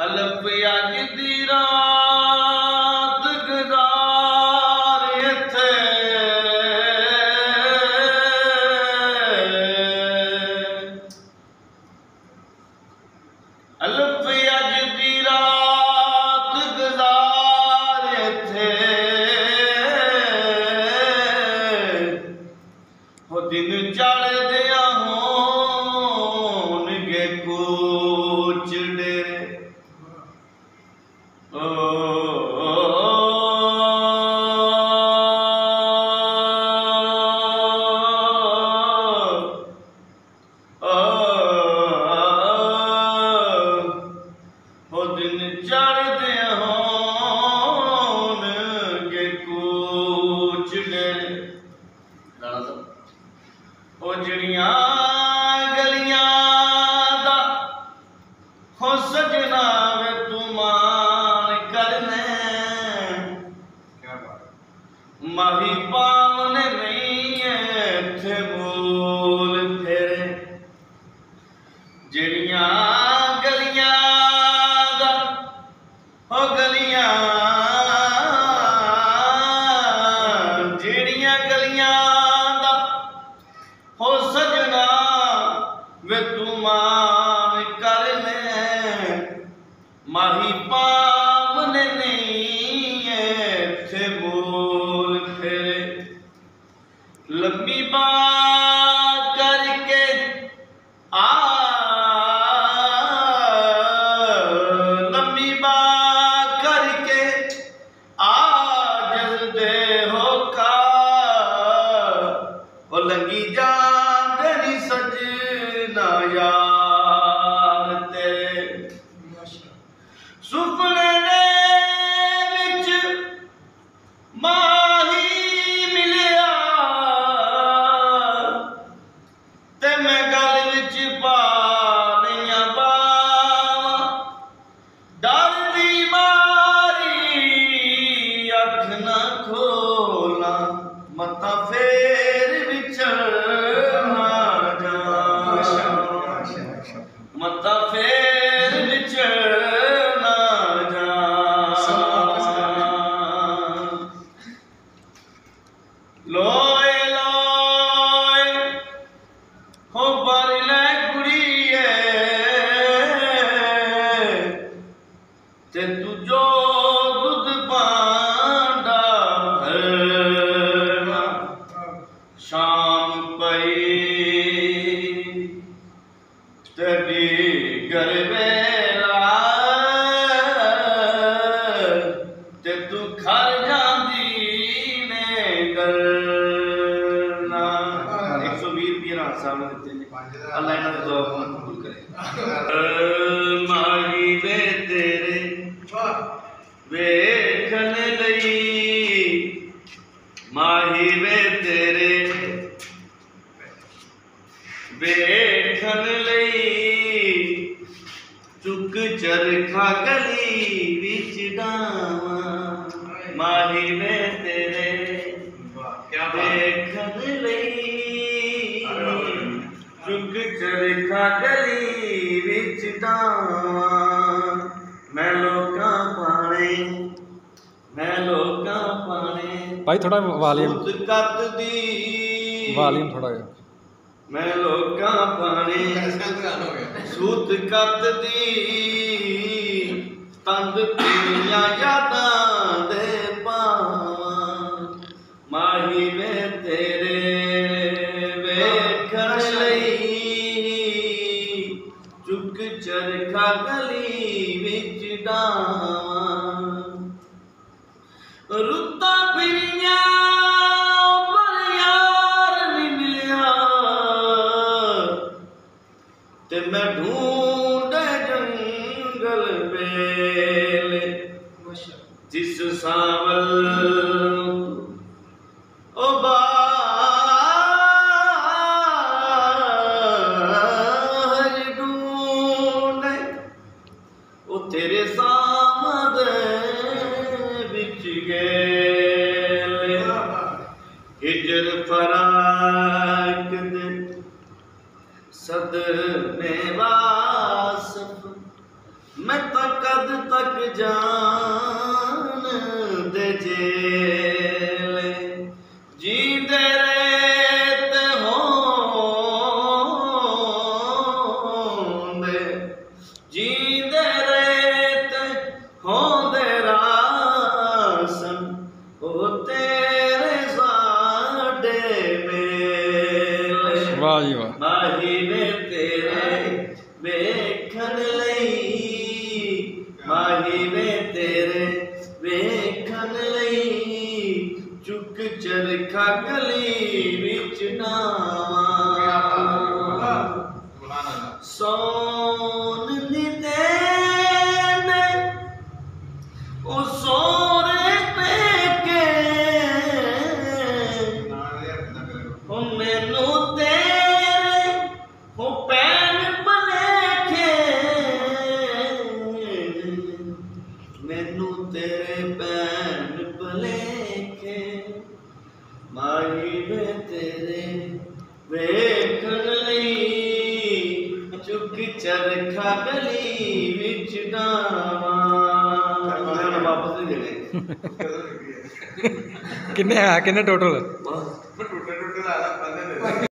अलफ अज दी रात गुजार इत्थे अलफ अज दी रात गुजार इत्थे हो दिन चढ़दिया होणगे कूच डेरे दिन चढ़दे होणगे कूच डेरे ओ जड़ियां गलियां दा हो सजना वे तू मान करने माही पावने नहीं इत्थे बोल फेरे जड़ियां गलियां दा हो गलियां जड़ियां गलियां दा हो सजना वे तू मान करने माही पावने नहीं इत्थे बोल फेरे लंबी बात करके लंबी बात करके जल्दे होका ओ लंगी जान तेरी सजना यार तेरे सुपने दे विच माही मिलिया ते मैं गल विच पा लियां बावां डर दी मारी अख ना खोला मत्था फेर विचड़ना जा मत्था फेर विचड़ना जा लोए लोए हो बर ले कुड़िए ते तू जो दूध पांडा भरना शाम पई तेरी गरबेला ते तू घर जांदी ने डरना 120 रुपये ना सामने देते ने अल्लाह इन्हां दा दुआ कबूल करे माही वे तेरे वेखण लई माही वे तेरे वेखण लई चुक चरखा गली विच डावां माही वे तेरे वेखण लई चुक चरखा गली विच डावां मैं लोकां पाने भाई थोड़ा वॉल्यूम थोड़ा मैं लोकां पाने सूत कत दी तंद तेरियां यादां दे पावां माही वे तेरे वेखण लई चुक चरखा गली विच डावां रुत्तां फिरियां पर यार नहीं मिलिया ते मैं ढूंढे जंगल बेले जिस सावल ओ बाहर ढूंढे ओ तेरे सामने विच गेले हिजर फराक दे सदमे वासफ मैं तो कद तक जान दे जेले जींदे रेत होंदे जींदे रेत होंदे रासन ओ तेरे साडे मेले वाह जी वाह माही वे तेरे वेखन लई माही वे तेरे वेखन लई चुक चरखा गली विच नावा सोन दी देने ओ सोरे पेके ओ मैनू तेरे ओ पैन भलेखे मैनू तेरे पैन भलेखे माही वे तेरे वेखन लई चुक चरखा गली विच डावा वापस नहीं देने किन्ने है किन्ने टोटल टूटे टूटे